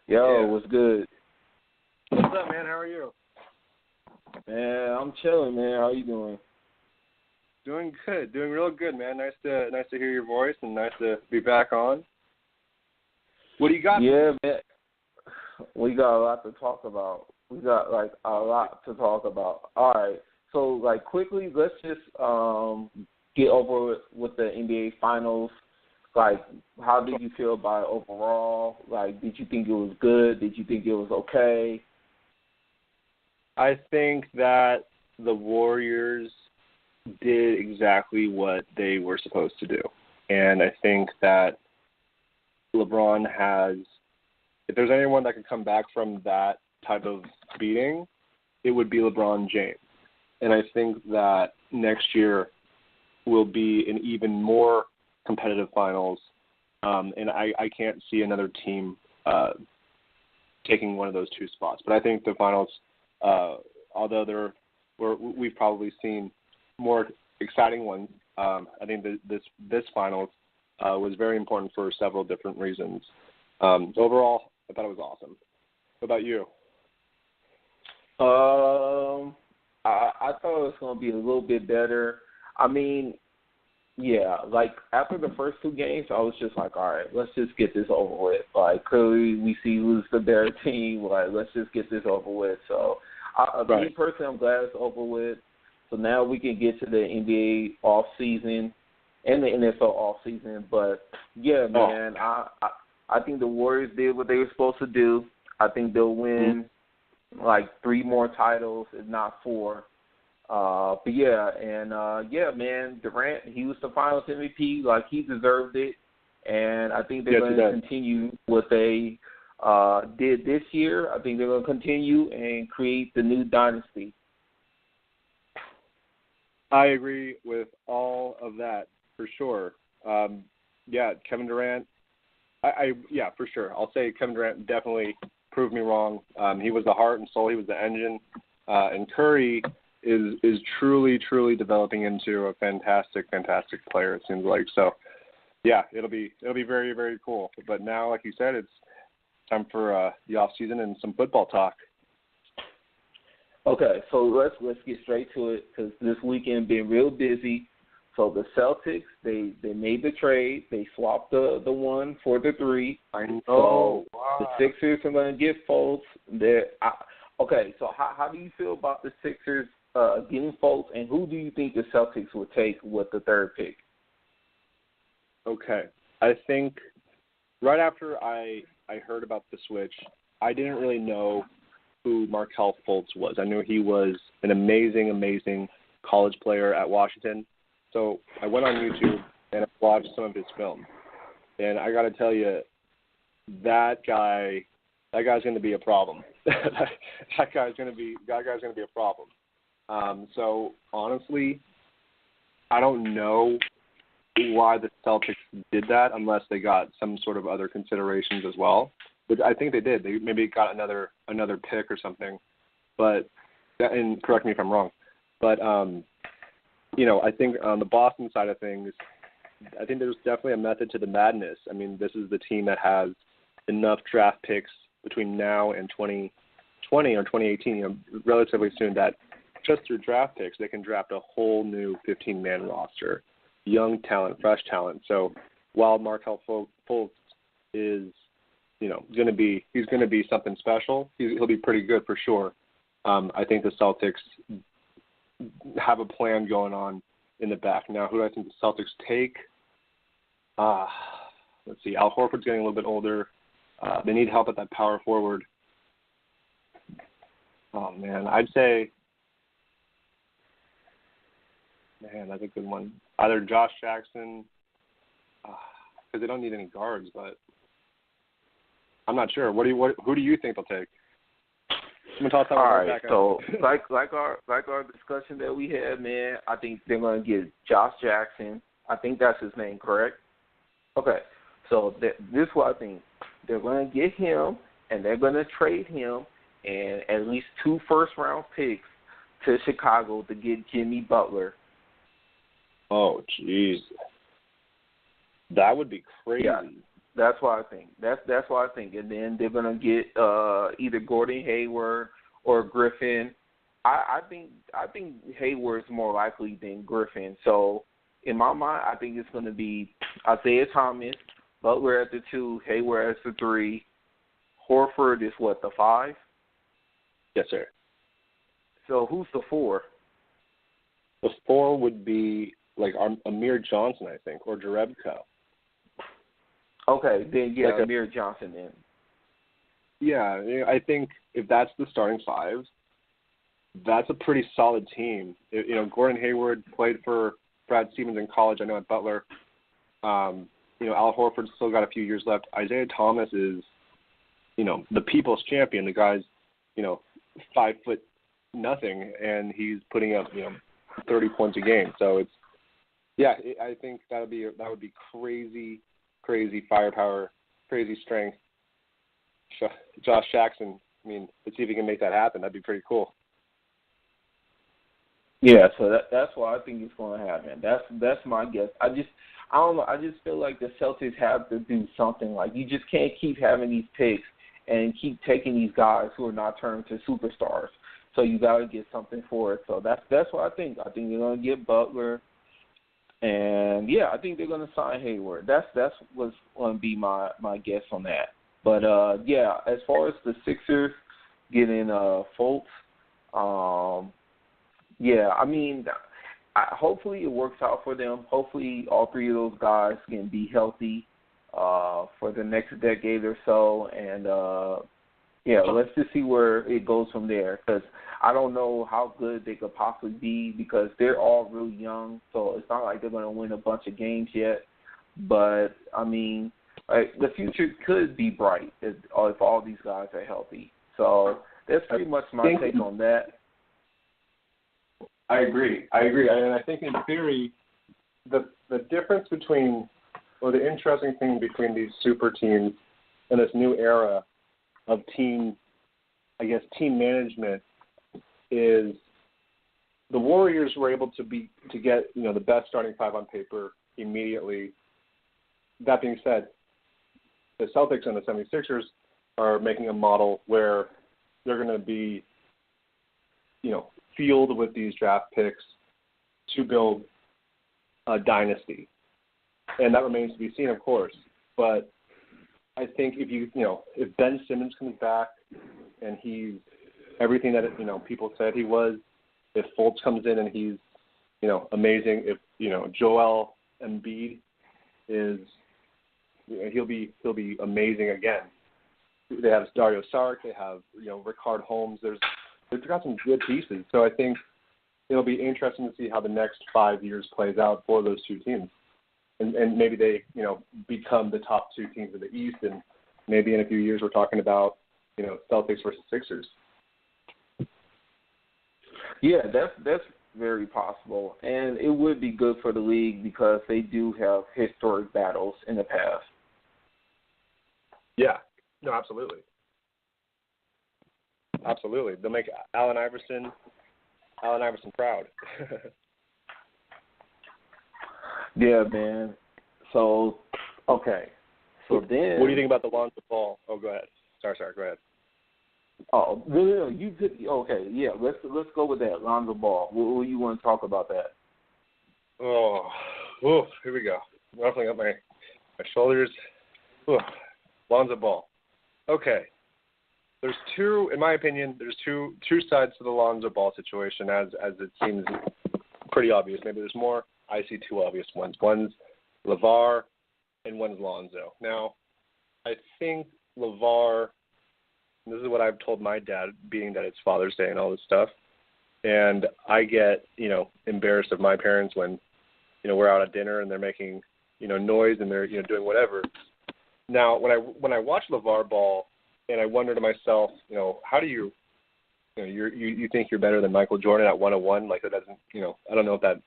Yo, Yeah. what's good? What's up, man? How are you? Man, I'm chilling, man. How you doing? Doing good. Doing real good, man. Nice to hear your voice and nice to be back on. What do you got? Yeah, man. We got a lot to talk about. We got like a lot to talk about. All right. So like quickly, let's just get over with the NBA Finals. Like, how did you feel about it overall? Like, did you think it was good? Did you think it was okay? I think that the Warriors did exactly what they were supposed to do. And I think that LeBron has, if there's anyone that could come back from that type of beating, it would be LeBron James. And I think that next year will be an even more competitive finals. And I can't see another team taking one of those two spots. But I think the finals, although we've probably seen more exciting ones, I think this finals was very important for several different reasons. Overall, I thought it was awesome. What about you? I thought it was going to be a little bit better. I mean, yeah, like after the first two games, I was just like, all right, let's just get this over with. Like, clearly we see who's the better team. Like, let's just get this over with. So, Right. me personally, I'm glad it's over with. So now we can get to the NBA off season and the NFL off season. But yeah, man, I think the Warriors did what they were supposed to do. I think they'll win like 3 more titles, if not 4. But yeah, and yeah, man, Durant, he was the Finals MVP. Like, he deserved it, and I think they're going to continue what they did this year. I think they're going to continue and create the new dynasty. I agree with all of that for sure. Yeah, Kevin Durant. Yeah, for sure. I'll say Kevin Durant definitely proved me wrong. He was the heart and soul. He was the engine. And Curry is truly developing into a fantastic player. It seems like. So, yeah, it'll be very, very cool. But now, like you said, it's time for the off season and some football talk. Okay, so let's get straight to it because this weekend been real busy. So the Celtics, they made the trade. They swapped the 1 for the 3. I know. So wow. the Sixers are going to get Fultz. Okay, so how do you feel about the Sixers getting Fultz, and who do you think the Celtics would take with the 3rd pick? Okay, I think right after I heard about the switch, I didn't really know who Markelle Fultz was. I knew he was an amazing college player at Washington. So I went on YouTube and I watched some of his film. And I got to tell you, that guy's going to be a problem. that guy's going to be a problem. So honestly, I don't know why the Celtics did that unless they got some sort of other considerations as well. But I think they did. They maybe got another pick or something. But and correct me if I'm wrong. But I think on the Boston side of things, I think there's definitely a method to the madness. I mean, this is the team that has enough draft picks between now and 2020 or 2018, relatively soon, that just through draft picks, they can draft a whole new 15-man roster, young talent, fresh talent. So while Markelle Fultz is, going to be something special, he'll be pretty good for sure. I think the Celtics have a plan going on in the back. Now, who do I think the Celtics take? Let's see. Al Horford's getting a little bit older. They need help at that power forward. Oh, man. I'd say, that's a good one. Either Josh Jackson, because they don't need any guards, but I'm not sure. Who do you think they'll take? All right, so like our discussion that we had, man, I think they're going to get Josh Jackson. I think that's his name, correct? Okay, so this is what I think. They're going to get him, and they're going to trade him and at least 2 first-round picks to Chicago to get Jimmy Butler. Oh, jeez. That would be crazy. Yeah, That's what I think. That's what I think. And then they're gonna get either Gordon Hayward or Griffin. I think Hayward's more likely than Griffin. So in my mind, I think it's gonna be Isaiah Thomas, Butler at the 2, Hayward as the 3. Horford is what, the 5? Yes, sir. So who's the 4? The 4 would be like Amir Johnson, I think, or Jerebko. Okay, then yeah, like Amir Johnson then. Yeah, I think if that's the starting 5, that's a pretty solid team. Gordon Hayward played for Brad Stevens in college. I know at Butler. Al Horford's still got a few years left. Isaiah Thomas is, the people's champion. The guy's, 5 foot nothing, and he's putting up, 30 points a game. So I think that would be crazy firepower, crazy strength. Josh Jackson. Let's see if he can make that happen. That'd be pretty cool. Yeah, so that's what I think is going to happen. That's my guess. I don't know. I just feel like the Celtics have to do something. Like, you just can't keep having these picks and keep taking these guys who are not turned to superstars. So you got to get something for it. So that's what I think. I think they're going to get Butler, and yeah, I think they're going to sign Hayward. That's what's going to be my guess on that. But yeah, as far as the Sixers getting Fultz, yeah, hopefully it works out for them. Hopefully all 3 of those guys can be healthy for the next decade or so. And, yeah, let's just see where it goes from there, because I don't know how good they could possibly be, because they're all really young. So it's not like they're going to win a bunch of games yet. But, the future could be bright if all these guys are healthy. So that's pretty much my take on that. I agree, and I think in theory, the difference between, or the interesting thing between these super teams and this new era of team management is the Warriors were able to get the best starting 5 on paper immediately. That being said, the Celtics and the 76ers are making a model where they're going to be, fueled with these draft picks to build a dynasty. And that remains to be seen, of course. But I think if Ben Simmons comes back and he's everything that people said he was, if Fultz comes in and he's amazing, if Joel Embiid is he'll be amazing again. They have Dario Saric, they have Rickard Holmes. They've got some good pieces. So I think it'll be interesting to see how the next 5 years plays out for those 2 teams. And maybe they, become the top 2 teams in the East, and maybe in a few years we're talking about, Celtics versus Sixers. Yeah, that's very possible. And it would be good for the league because they do have historic battles in the past. Yeah. No, absolutely. Absolutely. They'll make Allen Iverson proud. Yeah, man. So, okay. So then, what do you think about the Lonzo Ball? Oh, go ahead. Sorry. Go ahead. Oh, no. You could. Okay, yeah. Let's go with that Lonzo Ball. What you want to talk about that? Oh, here we go. Ruffling up my shoulders. Lonzo Ball. Okay. There's in my opinion, there's two sides to the Lonzo Ball situation, as it seems pretty obvious. Maybe there's more. I see 2 obvious ones. One's LeVar and one's Lonzo. Now, I think LeVar, this is what I've told my dad, being that it's Father's Day and all this stuff, and I get, embarrassed of my parents when, we're out at dinner and they're making, noise and they're, doing whatever. Now, when I watch LeVar Ball, and I wonder to myself, how do you think you're better than Michael Jordan at 101? Like, that doesn't, I don't know if that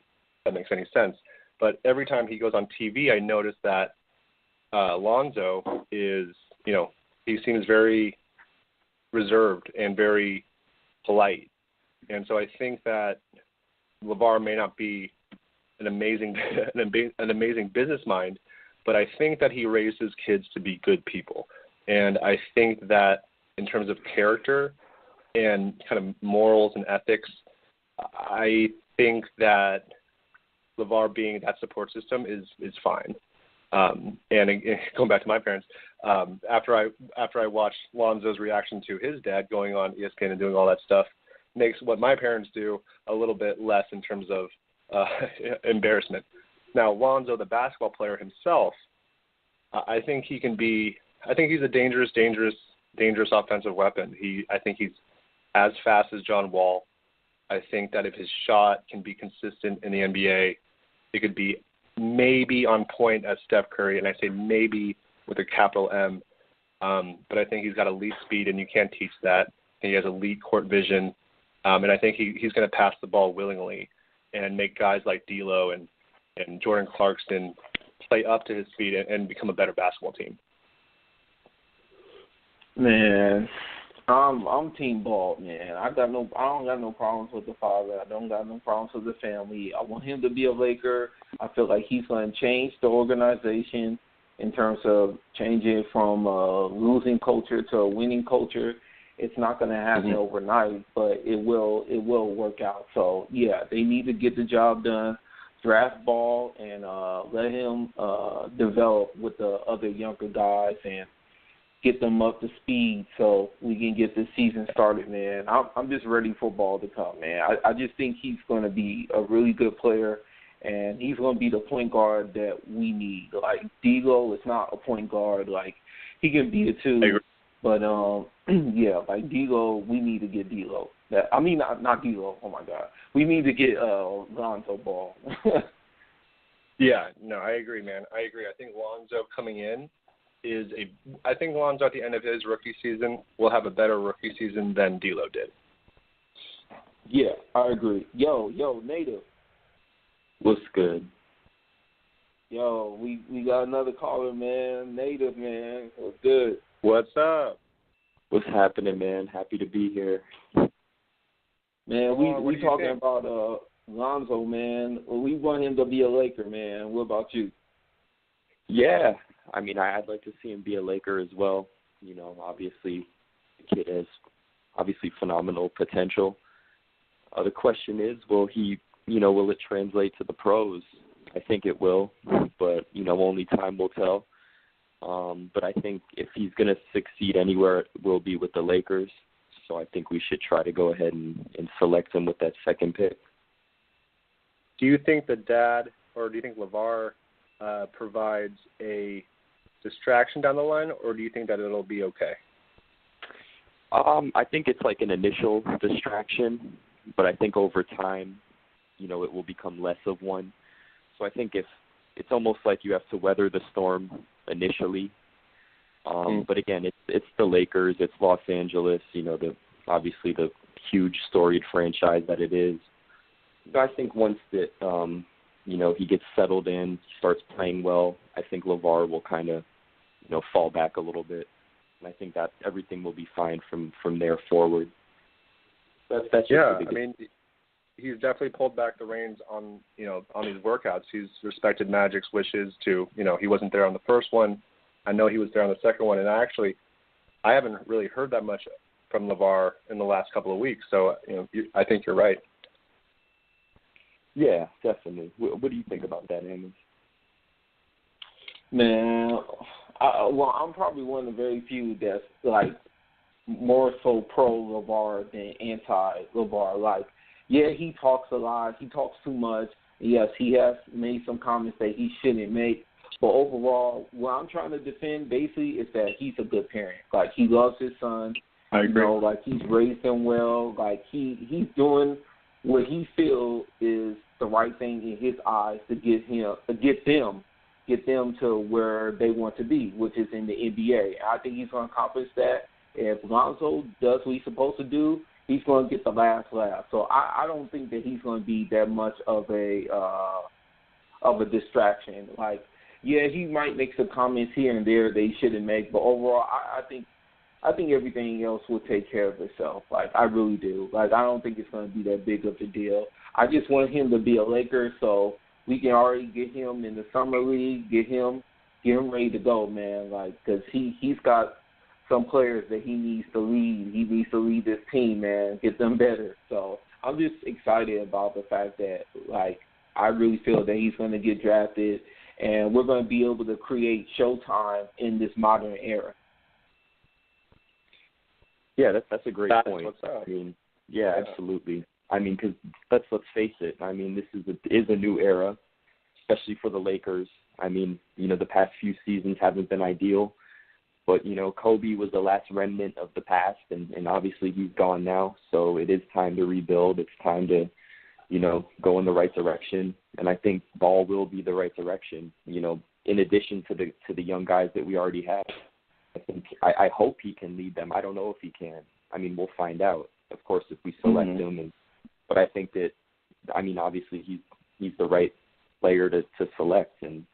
makes any sense. But every time he goes on TV, I notice that Lonzo is, he seems very reserved and very polite. And so I think that LeVar may not be an amazing business mind, but I think that he raises kids to be good people. And I think that in terms of character and kind of morals and ethics, I think that LeVar being that support system is fine. And going back to my parents, after I watched Lonzo's reaction to his dad going on ESPN and doing all that stuff, makes what my parents do a little bit less in terms of embarrassment. Now, Lonzo, the basketball player himself, I think he's a dangerous offensive weapon. I think he's as fast as John Wall. I think that if his shot can be consistent in the NBA, it could be maybe on point as Steph Curry, and I say maybe with a capital M. But I think he's got elite speed, and you can't teach that. And he has elite court vision, and I think he's going to pass the ball willingly and make guys like D'Lo and Jordan Clarkson play up to his speed and become a better basketball team. Man, I'm team Ball, man. I don't got no problems with the father. I don't got no problems with the family. I want him to be a Laker. I feel like he's going to change the organization in terms of changing from a losing culture to a winning culture. It's not going to happen overnight, but it will work out. So yeah, they need to get the job done. Draft Ball and let him develop with the other younger guys and get them up to speed so we can get the season started, man. I'm just ready for Ball to come, man. I just think he's going to be a really good player, and he's going to be the point guard that we need. Like, D'Lo is not a point guard. Like, he can be it too. But, yeah, like D'Lo, we need to get D'Lo. Not D'Lo. Oh, my God. We need to get Lonzo Ball. Yeah, no, I agree, man. I agree. I think Lonzo coming in I think Lonzo at the end of his rookie season will have a better rookie season than D'Lo did. Yeah, I agree. Yo, Native. What's good? Yo, we got another caller, man. Native, man. What's good? What's up? What's happening, man? Happy to be here. Man, we talking about Lonzo, man. We want him to be a Laker, man. What about you? Yeah. I mean, I'd like to see him be a Laker as well. You know, obviously, the kid has obviously phenomenal potential. The question is, will it translate to the pros? I think it will, but, only time will tell. But I think if he's going to succeed anywhere, it will be with the Lakers. So I think we should try to go ahead and select him with that second pick. Do you think the dad, or do you think LeVar provides a distraction down the line, or do you think that it'll be okay? I think it's like an initial distraction, but I think over time, it will become less of one. So I think if it's almost like you have to weather the storm initially. But again, it's the Lakers, it's Los Angeles, obviously the huge storied franchise that it is. I think once that he gets settled in, starts playing well, I think LeVar will kind of fall back a little bit, and I think that everything will be fine from there forward. That's he's definitely pulled back the reins on these workouts. He's respected Magic's wishes to he wasn't there on the first one. I know he was there on the second one, and I haven't really heard that much from LeVar in the last couple of weeks. So I think you're right. Yeah, definitely. What do you think about that, Amos? Man, I'm probably one of the very few that's like more so pro LeVar than anti LeVar. Like, yeah, he talks a lot. He talks too much. Yes, he has made some comments that he shouldn't make. But overall, what I'm trying to defend basically is that he's a good parent. Like, he loves his son. I agree. Like, he's raised him well. Like, he's doing what he feels is the right thing in his eyes to get them to where they want to be, which is in the NBA. I think he's going to accomplish that. If Lonzo does what he's supposed to do, he's going to get the last laugh. So I don't think that he's going to be that much of a distraction. Like, yeah, he might make some comments here and there they shouldn't make, but overall, I think everything else will take care of itself. Like, I really do. Like, I don't think it's going to be that big of a deal. I just want him to be a Laker so we can already get him in the summer league, get him get him ready to go, man. Like, because he's got some players that he needs to lead. He needs to lead this team, man, get them better. So I'm just excited about the fact that, like, I really feel that he's going to get drafted, and we're going to be able to create showtime in this modern era. Yeah, that's a great point. What's up. I mean, yeah, absolutely. I mean, because let's face it. I mean, this is a new era, especially for the Lakers. I mean, you know, the past few seasons haven't been ideal, but, you know, Kobe was the last remnant of the past, and obviously he's gone now. So it is time to rebuild. It's time to, you know, go in the right direction. And I think Ball will be the right direction, you know, in addition to the young guys that we already have. I hope he can lead them. I don't know if he can. I mean, we'll find out, of course, if we select him. But I think that, I mean, obviously he's the right player to select, and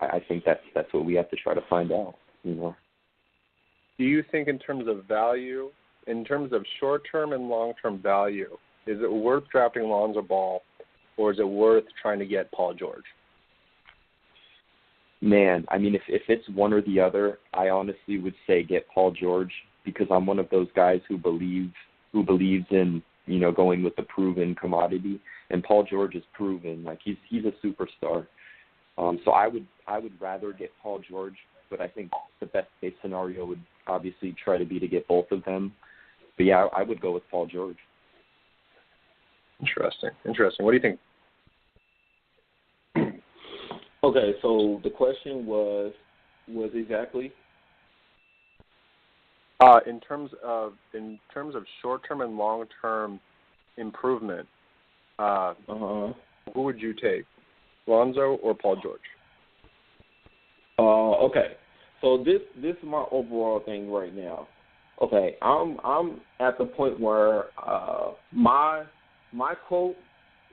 I think that's what we have to try to find out, you know. Do you think in terms of value, in terms of short-term and long-term value, is it worth drafting Lonzo Ball, or is it worth trying to get Paul George? Man, I mean, if it's one or the other, I honestly would say get Paul George, because I'm one of those guys who believes in, you know, going with the proven commodity, and Paul George is proven. Like, he's a superstar. So I would rather get Paul George, but I think the best case scenario would obviously try to be to get both of them. But yeah, I would go with Paul George. Interesting. What do you think? Okay, so the question was exactly? In terms of short-term and long-term improvement, who would you take, Lonzo or Paul George? Okay, so this is my overall thing right now. Okay, I'm at the point where my quote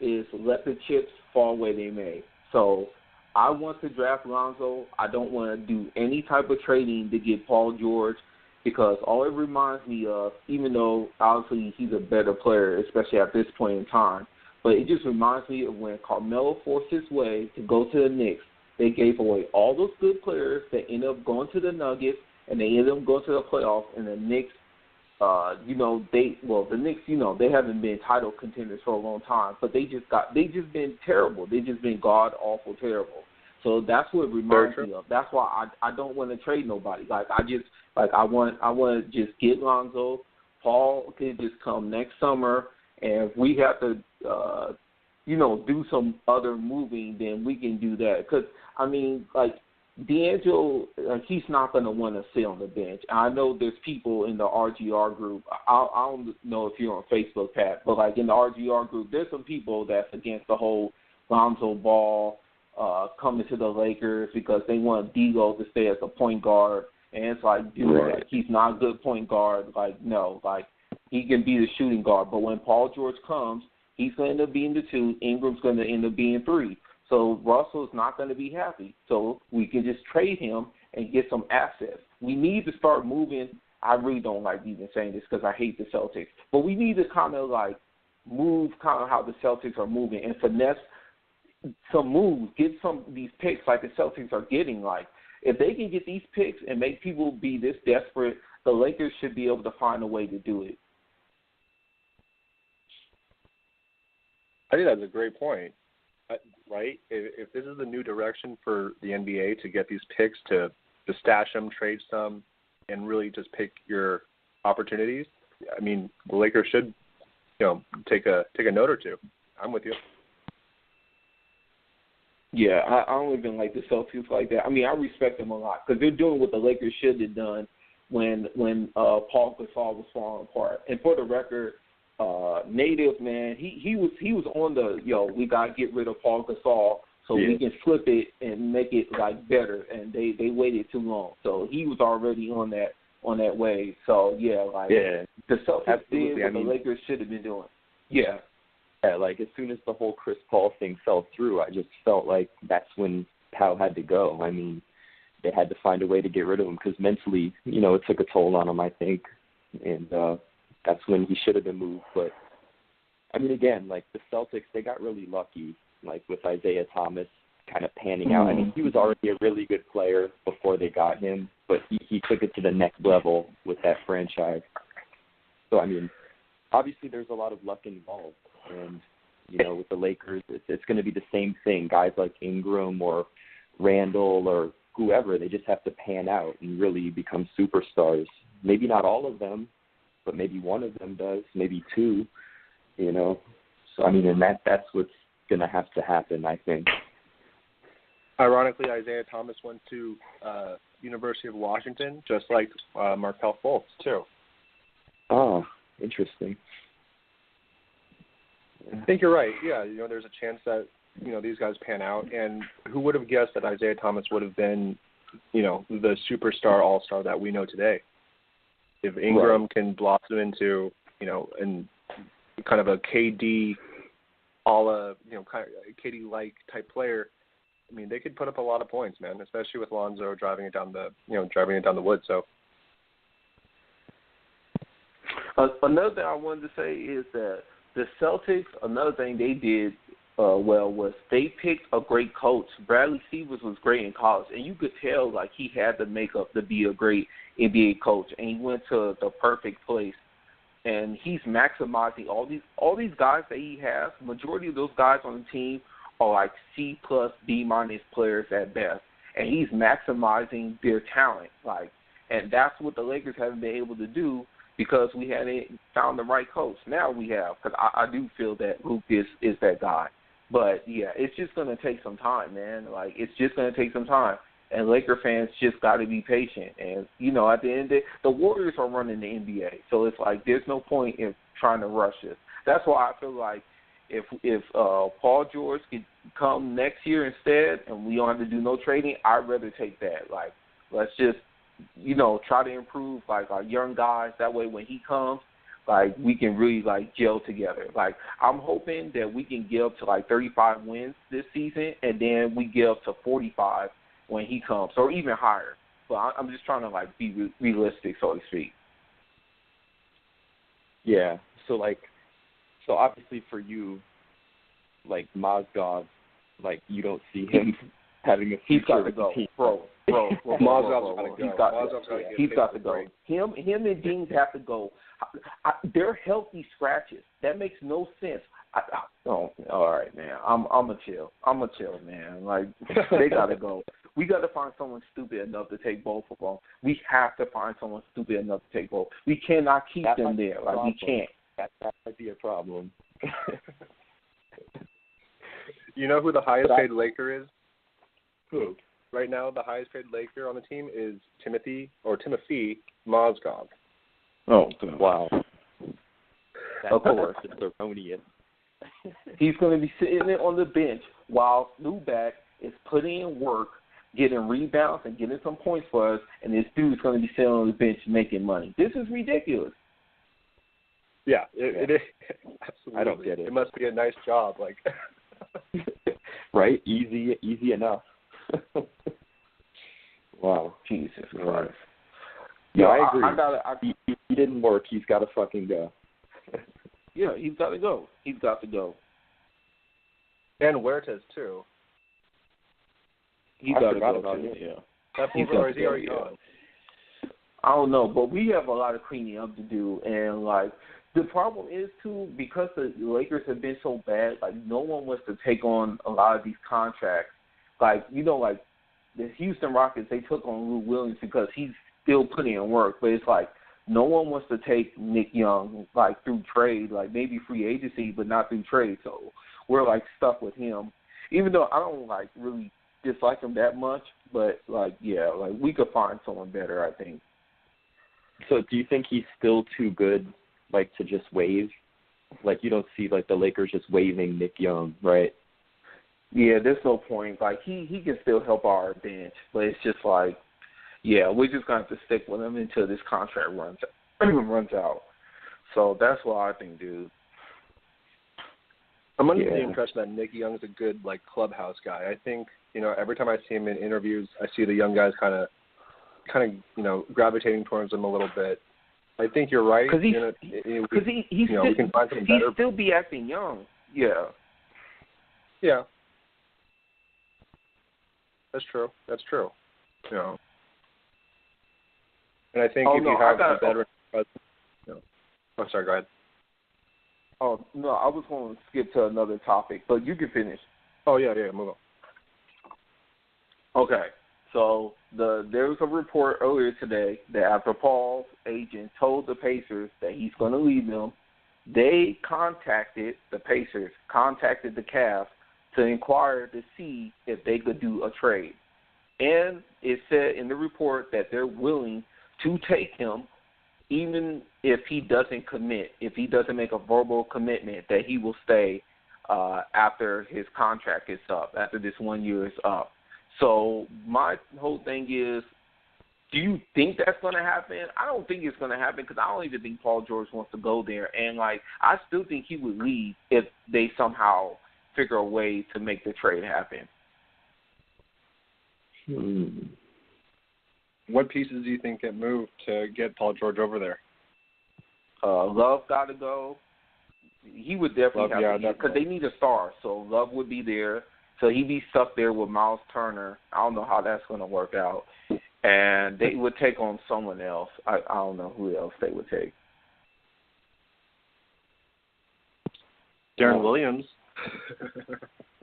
is let the chips fall where they may. So I want to draft Lonzo. I don't want to do any type of trading to get Paul George, because all it reminds me of, even though obviously he's a better player, especially at this point in time, but it just reminds me of when Carmelo forced his way to go to the Knicks. They gave away all those good players that ended up going to the Nuggets, and they ended up going to the playoffs, and the Knicks, the Knicks, they haven't been title contenders for a long time, but they just been terrible. They just been god awful terrible. So that's what it reminds me of. That's why I don't want to trade nobody. I want to just get Lonzo. Paul can just come next summer, and if we have to do some other moving, then we can do that. Because I mean, like, D'Angelo, he's not going to want to sit on the bench. I know there's people in the RGR group. I don't know if you're on Facebook, Pat, but like in the RGR group, there's some people that's against the whole Lonzo Ball coming to the Lakers because they want D'Lo to stay as a point guard. And it's like, dude, right. Like, he's not a good point guard. Like, no, like, he can be the shooting guard. But when Paul George comes, he's going to end up being the 2. Ingram's going to end up being 3. So Russell's not going to be happy. So we can just trade him and get some assets. We need to start moving. I really don't like even saying this because I hate the Celtics. But we need to kind of like move kind of how the Celtics are moving and finesse some moves, get some of these picks like the Celtics are getting. Like, if they can get these picks and make people be this desperate, the Lakers should be able to find a way to do it. I think that's a great point, right? If this is the new direction for the NBA to get these picks, to stash them, trade some, and really just pick your opportunities, I mean, the Lakers should, take a note or two. I'm with you. Yeah, I don't even like the Celtics like that. I mean, I respect them a lot because they're doing what the Lakers should have done when Paul Gasol was falling apart. And for the record, Native, man, he was on the we gotta get rid of Paul Gasol so we can flip it and make it like better. And they waited too long, so he was already on that wave. So the Celtics did what the Lakers should have been doing. Yeah. Yeah, like as soon as the whole Chris Paul thing fell through, I just felt like that's when Powell had to go. I mean, they had to find a way to get rid of him because mentally, it took a toll on him, I think. And that's when he should have been moved. But, I mean, again, like the Celtics, they got really lucky, like with Isaiah Thomas. kind of panning out. I mean, he was already a really good player before they got him, but he took it to the next level with that franchise. So, I mean, obviously there's a lot of luck involved. And, you know, with the Lakers, it's going to be the same thing. Guys like Ingram or Randall or whoever, they just have to pan out and really become superstars. Maybe not all of them, but maybe one of them does, maybe two, you know. So, I mean, and that's what's going to have to happen, I think. Ironically, Isaiah Thomas went to University of Washington, just like Markelle Fultz, too. Oh, interesting. I think you're right. Yeah, you know, there's a chance that, you know, these guys pan out. And who would have guessed that Isaiah Thomas would have been, you know, the superstar all-star that we know today? If Ingram can blossom into, you know, and kind of a KD, you know, kind of KD-like type player, I mean, they could put up a lot of points, man, especially with Lonzo driving it down the wood. So another thing I wanted to say is that the Celtics, another thing they did well was they picked a great coach. Bradley Stevens was great in college, and you could tell like he had the makeup to be a great NBA coach, and he went to the perfect place. And he's maximizing all these guys that he has. Majority of those guys on the team are like C+, B- players at best, and he's maximizing their talent. Like, and that's what the Lakers haven't been able to do because we hadn't found the right coach. Now we have, because I do feel that Luke is that guy. But yeah, it's just gonna take some time, man. Like, it's just gonna take some time, and Laker fans just got to be patient. And you know, at the end of the day, the Warriors are running the NBA, so it's like there's no point in trying to rush it. That's why I feel like if Paul George could come next year instead and we don't have to do no trading, I'd rather take that. Like, let's just, you know, try to improve, like, our young guys. That way when he comes, like, we can really, like, gel together. Like, I'm hoping that we can get up to, like, 35 wins this season and then we get up to 45 when he comes, or even higher. But I'm just trying to, like, be realistic, so to speak. Yeah, so obviously for you, like Mozgov, like you don't see him having a future. He's got to go, bro. Mozgov's got to go. He's got to go. Him and Dean have to go. They're healthy scratches. That makes no sense. All right, man. I'm a chill. Man. Like, they got to go. We got to find someone stupid enough to take both of them. We have to find someone stupid enough to take both. We cannot keep them there. Like, we can't. That might be a problem. You know who the highest paid Laker is? Who? Right now, the highest paid Laker on the team is Timothy Mozgov. Oh, God. Wow. Of course. It's erroneous. He's going to be sitting there on the bench while Zubac is putting in work, getting rebounds and getting some points for us, and this dude's going to be sitting on the bench making money. This is ridiculous. Yeah, it is. Absolutely. I don't get it. It must be a nice job, like. Right? Easy enough. Wow. Jesus Christ. Yeah, I agree. He didn't work. He's got to fucking go. Yeah, he's got to go. And Huertas, too. He's got to go, too, yeah. That fool's already gone. I don't know, but we have a lot of cleaning up to do, and, like, the problem is, too, because the Lakers have been so bad, like, no one wants to take on a lot of these contracts. Like, you know, like, the Houston Rockets, they took on Lou Williams because he's still putting in work, but it's like no one wants to take Nick Young, like, through trade, like, maybe free agency, but not through trade, so we're, like, stuck with him. Even though I don't, like, really dislike him that much, but, like, yeah, like, we could find someone better, I think. So do you think he's still too good, like, to just waive? Like, you don't see, like, the Lakers just waiving Nick Young, right? Yeah, there's no point. Like, he can still help our bench, but it's just like, yeah, we're just going to have to stick with him until this contract runs out. So that's what I think, dude. I'm under the impression that Nick Young's a good, like, clubhouse guy. I think, you know, every time I see him in interviews, I see the young guys kind of, you know, gravitating towards him a little bit. I think you're right. Because we can find something better. He'd still be acting young. Yeah. Yeah. That's true. You know, and I think if you have a veteran presence, oh, sorry, go ahead. Oh no, I was going to skip to another topic, but you can finish. Oh yeah, move on. Okay, so there was a report earlier today that after Paul's agent told the Pacers that he's going to leave them, the Pacers contacted the Cavs to inquire to see if they could do a trade. And it said in the report that they're willing to take him even if he doesn't commit, if he doesn't make a verbal commitment that he will stay after his contract is up, after this 1 year is up. So my whole thing is, do you think that's going to happen? I don't think it's going to happen because I don't even think Paul George wants to go there. And, I still think he would leave if they somehow figure a way to make the trade happen. What pieces do you think get moved to get Paul George over there? Love got to go. He would definitely have to, because they need a star. So Love would be there. So he'd be stuck there with Miles Turner. I don't know how that's going to work out. And they would take on someone else. I don't know who else they would take. Darren Williams.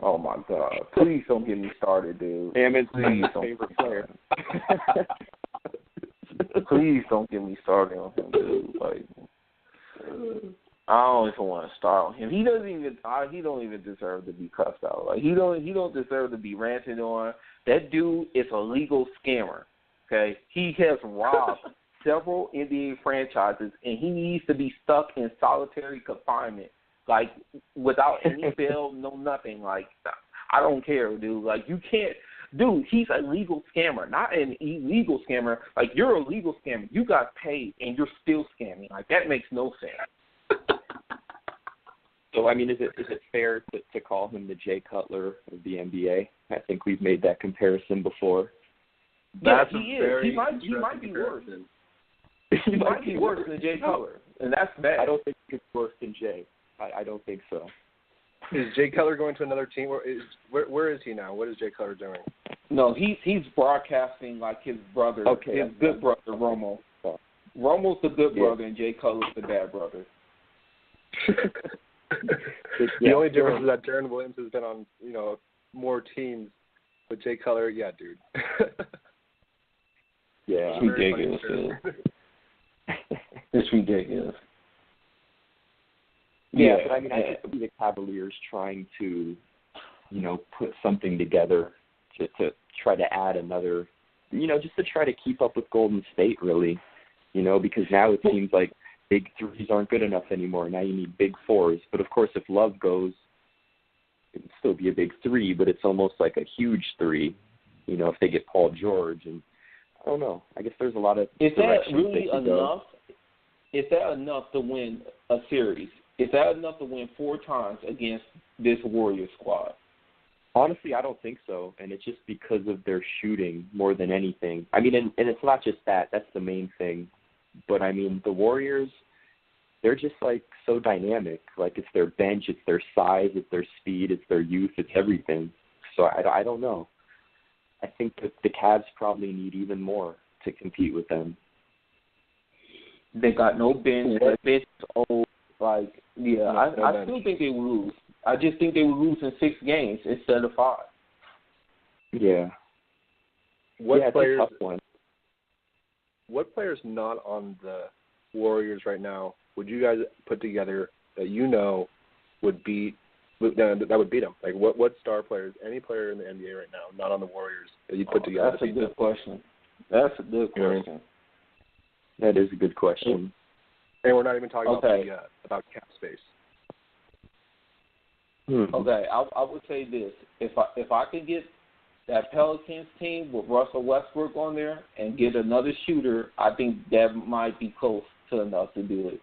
Oh, my God. Please don't get me started, dude. Hammond's my favorite player. Please don't get me started on him, dude. I don't even want to start on him. He don't even deserve to be cussed out. He don't deserve to be ranted on. That dude is a legal scammer. Okay, he has robbed several NBA franchises, and he needs to be stuck in solitary confinement, without any bail, no nothing. I don't care, dude. You can't. Dude, he's a legal scammer, not an illegal scammer. You're a legal scammer. You got paid, and you're still scamming. That makes no sense. So, is it fair to call him the Jay Cutler of the NBA? I think we've made that comparison before. Yeah, he is. He might be worse. He might be worse than Jay Cutler, and that's bad. I don't think he's worse than Jay. I don't think so. Is Jay Cutler going to another team? Where is he now? What is Jay Cutler doing? No, he's broadcasting his brother, his good brother, Romo. Romo's the good brother, and Jay Cutler's the bad brother. The only difference is that Darren Williams has been on, more teams. But Jay Cutler, dude. Yeah, it's ridiculous, dude. It's ridiculous. Yeah, but I could see the Cavaliers trying to, put something together to try to add another, just to try to keep up with Golden State, really, because now it seems like big threes aren't good enough anymore. Now you need big fours. But, of course, if Love goes, it would still be a big three, but it's almost like a huge three, if they get Paul George. And I don't know. I guess there's a lot of directions. Is that really enough? Is that enough to win a series? Is that enough to win 4 times against this Warriors squad? Honestly, I don't think so, and it's just because of their shooting more than anything. And it's not just that. That's the main thing. But, the Warriors, they're just, so dynamic. It's their bench, it's their size, it's their speed, it's their youth, it's everything. So I don't know. I think that the Cavs probably need even more to compete with them. They got no bench. Their bench is old. I still think they will lose. I just think they will lose in 6 games instead of 5. Yeah. What players? It's a tough one. What players not on the Warriors right now would you guys put together that would beat them? What star players? Any player in the NBA right now, not on the Warriors, that you put together? That's a good question. That's a good question. That is a good question. And we're not even talking about cap space. Okay, I would say this: if I could get that Pelicans team with Russell Westbrook on there and get another shooter, I think that might be close to enough to do it.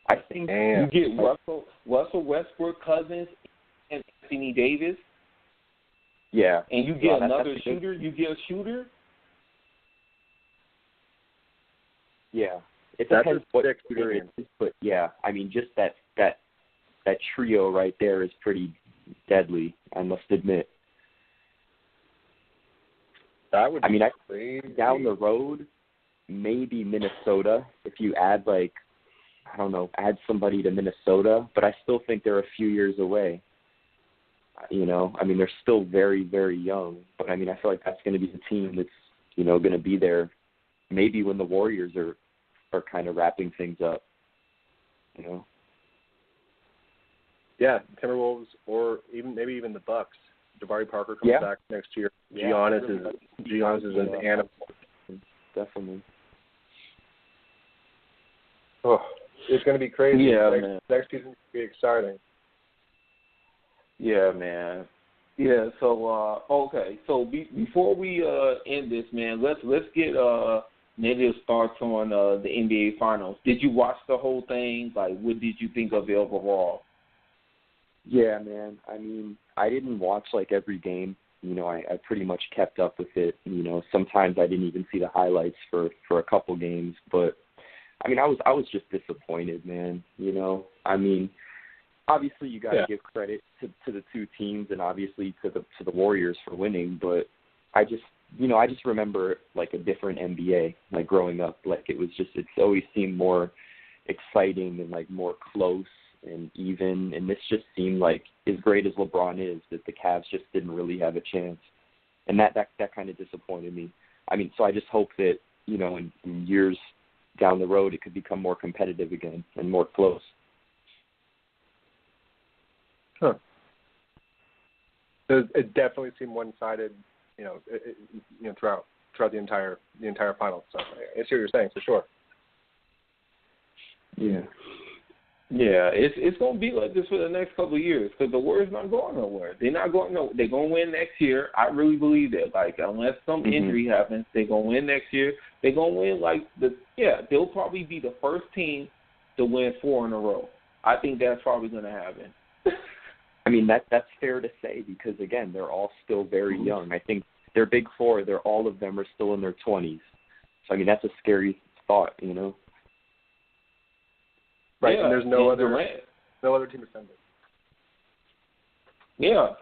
I think you get Russell Westbrook, Cousins, and Anthony Davis. Yeah. And you get another shooter. You get a shooter. Yeah. It depends what shooter it is, but yeah, just that trio right there is pretty deadly, I must admit. That would be I mean, crazy. down the road, maybe Minnesota, if you add, like, I don't know, add somebody to Minnesota, but I still think they're a few years away. You know, I mean, they're still very, very young, but I mean, I feel like that's going to be the team that's, you know, going to be there maybe when the Warriors are kind of wrapping things up, you know. Yeah, Timberwolves, or maybe even the Bucks. Jabari Parker comes back next year. Yeah. Giannis is an animal. Definitely. Oh, it's going to be crazy. Yeah, next season will be exciting. Yeah, man. Yeah. So okay. So before we end this, man, let's get negative thoughts on the NBA Finals. Did you watch the whole thing? Like, what did you think of it overall? Yeah, man. I mean, I didn't watch like every game. You know, I pretty much kept up with it. You know, sometimes I didn't even see the highlights for a couple games, but I mean, I was just disappointed, man. You know, I mean, obviously you got to give credit to the two teams and obviously to the Warriors for winning, but I just remember like a different NBA, like growing up. Like it's always seemed more exciting and like more close and even, and this just seemed like, as great as LeBron is, that the Cavs just didn't really have a chance, and that kind of disappointed me. I mean, so I just hope that, you know, in years down the road it could become more competitive again and more close. Huh. It definitely seemed one-sided, you know, throughout the entire final. So I see what you're saying for sure. Yeah. Yeah, it's gonna be like this for the next couple of years because the Warriors not going nowhere. They're not going nowhere. They're gonna win next year. I really believe that. Like, unless some injury happens, they're gonna win next year. They're gonna win they'll probably be the first team to win 4 in a row. I think that's probably gonna happen. I mean, that's fair to say because again, they're all still very young. I think their big four, all of them are still in their 20s. So I mean, that's a scary thought, you know. Right, yeah, and there's no other team defending. Yeah.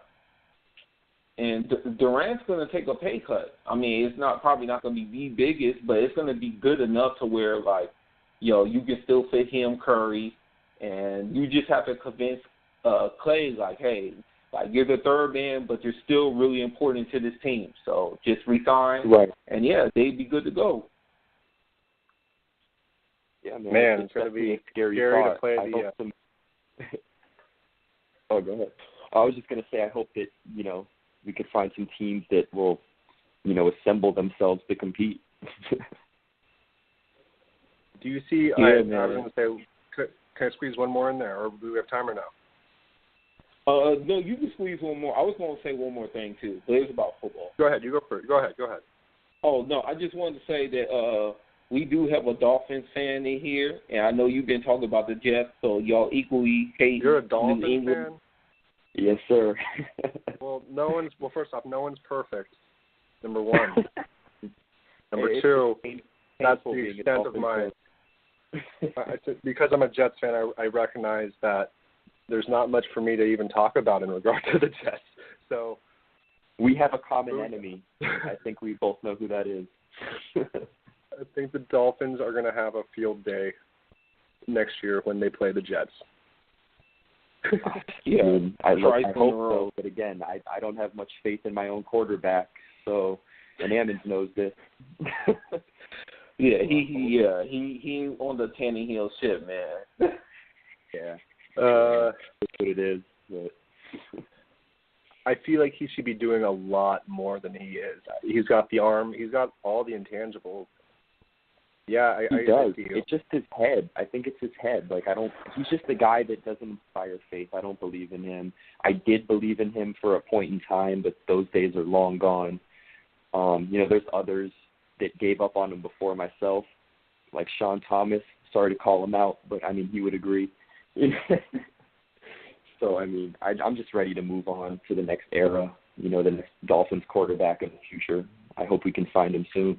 And Durant's going to take a pay cut. I mean, it's probably not going to be the biggest, but it's going to be good enough to where, like, you can still fit him, Curry, and you just have to convince Clay, like, hey, like, you're the third man, but you're still really important to this team. So just resign. Right. And, yeah, they'd be good to go. Yeah, man, it's going to be scary to play Oh, go ahead. I was just going to say, I hope that, you know, we could find some teams that will, you know, assemble themselves to compete. Do you see? I was going to say, can I squeeze one more in there, or do we have time or no? No, you can squeeze one more. I was going to say one more thing too, but it's about football. Go ahead. You go first. Go ahead. Oh no, I just wanted to say that we do have a Dolphins fan in here, and I know you've been talking about the Jets, so y'all equally hate. You're a Dolphins fan? Yes, sir. Well, first off, no one's perfect. Number one. Number two, that's the extent of my. Because I'm a Jets fan, I recognize that there's not much for me to even talk about in regard to the Jets. So we have a common enemy. I think we both know who that is. I think the Dolphins are going to have a field day next year when they play the Jets. Yeah, I hope so. But again, I don't have much faith in my own quarterback. So, and Ammons knows this. Yeah, he on the Tannehill ship, man. Yeah, that's what it is. But I feel like he should be doing a lot more than he is. He's got the arm. He's got all the intangibles. Yeah, he does. It's just his head. I think it's his head. Like, he's just a guy that doesn't inspire faith. I don't believe in him. I did believe in him for a point in time, but those days are long gone. You know, there's others that gave up on him before myself, like Sean Thomas. Sorry to call him out, but I mean, he would agree. So, I mean, I'm just ready to move on to the next era, you know, the next Dolphins quarterback in the future. I hope we can find him soon.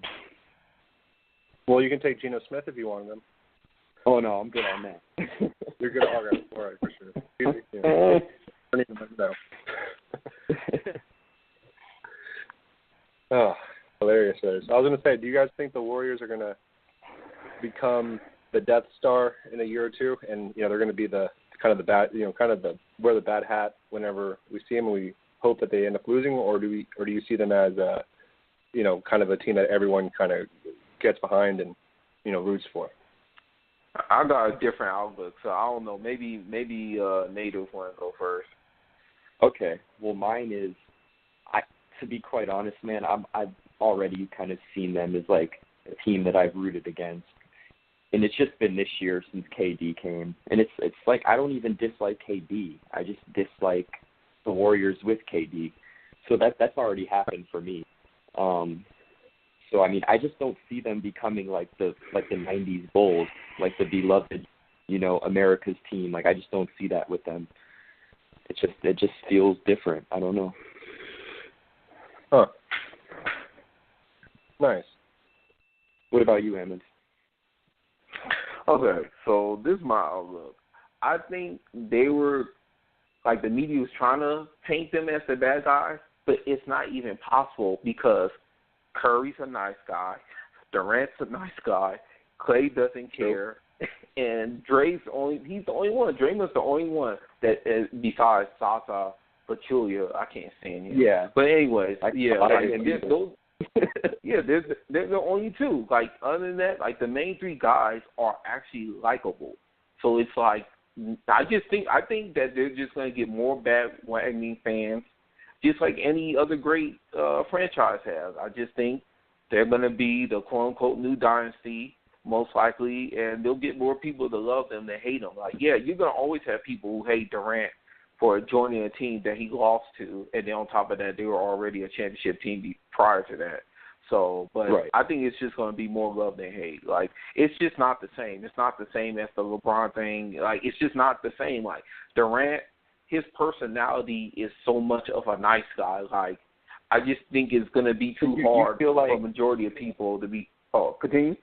Well, you can take Geno Smith if you want him. Oh, no, I'm good on that. You're good. All right, for sure. Yeah. Don't even know. Oh, Hilarious. I was going to say, do you guys think the Warriors are going to become the Death Star in a year or two, and they're going to be the kind of the bad, wear the bad hat whenever we see them, and we hope that they end up losing, or do you see them as a, kind of a team that everyone kind of gets behind and roots for? I got a different outlook, so I don't know. Maybe Native want to go first. Okay. Well, mine is, to be quite honest, man, I've already kind of seen them as like a team that I've rooted against, and it's just been this year since KD came, and it's like I don't even dislike KD. I just dislike the Warriors with KD, so that's already happened for me. So I mean, I just don't see them becoming like the '90s Bulls, like the beloved, America's team. Like I just don't see that with them. It just feels different. I don't know. Huh. Nice. What about you, Emmett? Okay, so this is my outlook. I think they were, like, the media was trying to paint them as the bad guys, but it's not even possible because Curry's a nice guy, Durant's a nice guy, Clay doesn't care, and he's the only one. Draymond's the only one that, besides Sasa Pachulia, I can't stand him. Yeah. But anyways, they're the only two. Like, other than that, like, the main three guys are actually likable. So it's like, I think that they're just going to get more bandwagoning fans, just like any other great franchise has. I just think they're going to be the quote-unquote new dynasty, most likely, and they'll get more people to love them than hate them. Like, yeah, you're going to always have people who hate Durant for joining a team that he lost to, and then on top of that, they were already a championship team prior to that. So, but right. I think it's just going to be more love than hate. Like, it's just not the same. It's not the same as the LeBron thing. Like, it's just not the same. Like, Durant, his personality is so much of a nice guy. Like, I just think it's going to be too hard for a majority of people to be – oh, continue?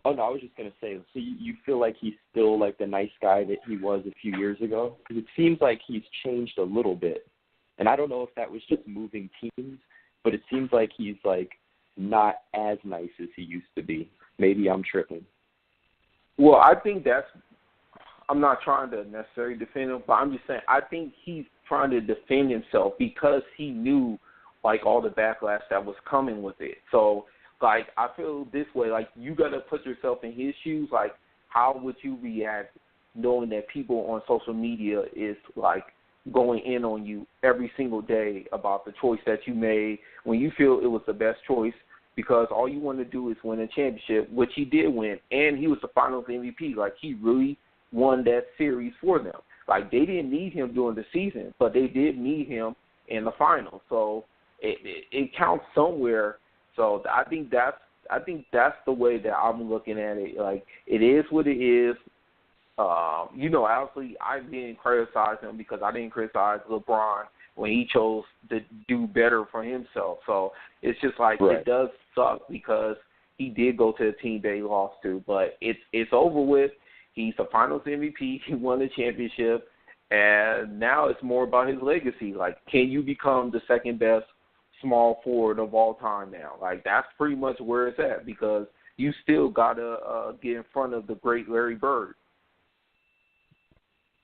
Oh, no, I was just going to say, so you feel like he's still like the nice guy that he was a few years ago? Because it seems like he's changed a little bit. And I don't know if that was just moving teams, but it seems like he's like not as nice as he used to be. Maybe I'm tripping. Well, I think I'm not trying to necessarily defend him, but I'm just saying I think he's trying to defend himself because he knew like all the backlash that was coming with it. So, like, I feel this way, like, you got to put yourself in his shoes. Like, how would you react knowing that people on social media is, like, going in on you every single day about the choice that you made when you feel it was the best choice because all you want to do is win a championship, which he did win, and he was the finals MVP. Like, he really won that series for them. Like, they didn't need him during the season, but they did need him in the finals. So it counts somewhere. So I think that's the way that I'm looking at it. Like, it is what it is. Obviously, I didn't criticize him because I didn't criticize LeBron when he chose to do better for himself. So it's just like right. It does suck because he did go to the team that he lost to, but it's over with. He's the Finals MVP. He won the championship, and now it's more about his legacy. Like, can you become the second best small forward of all time now? Like, that's pretty much where it's at because you still got to get in front of the great Larry Bird.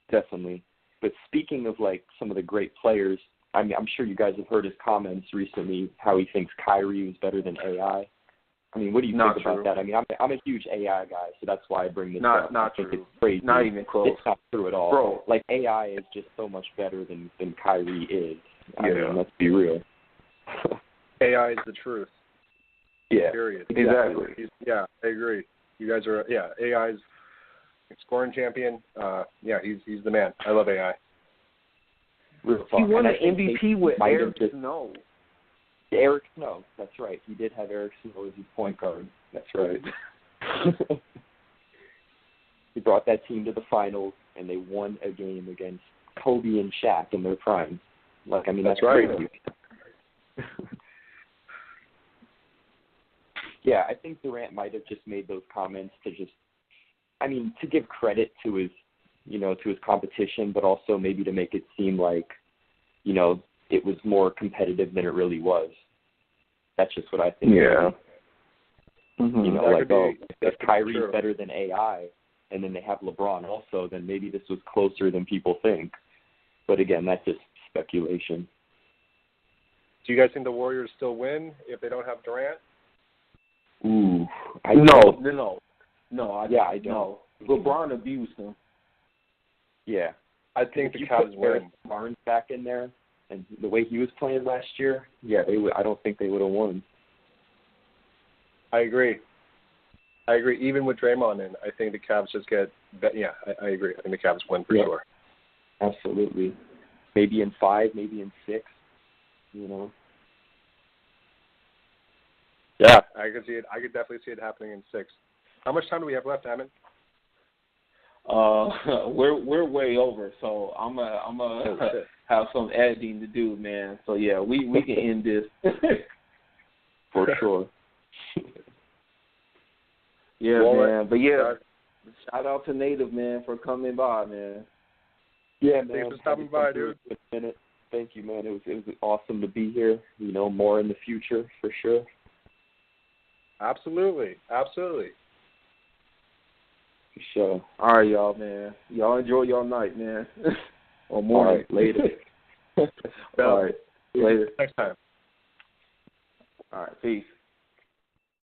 Definitely. But speaking of, like, some of the great players, I mean, I'm sure you guys have heard his comments recently, how he thinks Kyrie was better than AI. I mean, what do you think about that? I mean, I'm a huge AI guy, so that's why I bring this up. Not I think true. It's crazy. Not even close. It's not true at all. Bro. Like, AI is just so much better than Kyrie is. I mean, let's be real. AI is the truth. Yeah. Period. Exactly. Yeah, I agree. You guys are, AI's scoring champion. He's the man. I love AI. Real he won an MVP with Eric Snow. Eric Snow, that's right. He did have Eric Snow as his point guard. That's right. He brought that team to the finals, and they won a game against Kobe and Shaq in their primes. Like, I mean, that's right. Crazy. Yeah, I think Durant might have just made those comments to give credit to his, to his competition, but also maybe to make it seem like, it was more competitive than it really was. That's just what I think. Yeah. Mm-hmm. You know, That like, could be, if Kyrie's true. better than AI, and then they have LeBron also, then maybe this was closer than people think. But again, that's just speculation. Do you guys think the Warriors still win if they don't have Durant? Ooh, No. I don't. No. LeBron abused him. Yeah. I think the you Cavs put win. Harrison Barnes back in there, and the way he was playing last year, yeah, I don't think they would have won. I agree. Even with Draymond in, I think the Cavs just get. Yeah, I agree. I think the Cavs win for sure. Absolutely. Maybe in 5, maybe in 6. You know. Yeah, I could see it. I could definitely see it happening in 6. How much time do we have left, Hammond? We're way over, so I'm gonna have some editing to do, man. So yeah, we can end this. For sure. Yeah, Well, man. But yeah, shout out to Native, man, for coming by, man. Yeah, man. Thanks for stopping by, dude. Thank you, man. It was awesome to be here. You know, more in the future for sure. Absolutely. For sure. All right, y'all, man. Y'all enjoy your night, man. Or morning. All right, later. All right, later. Next time. All right, peace.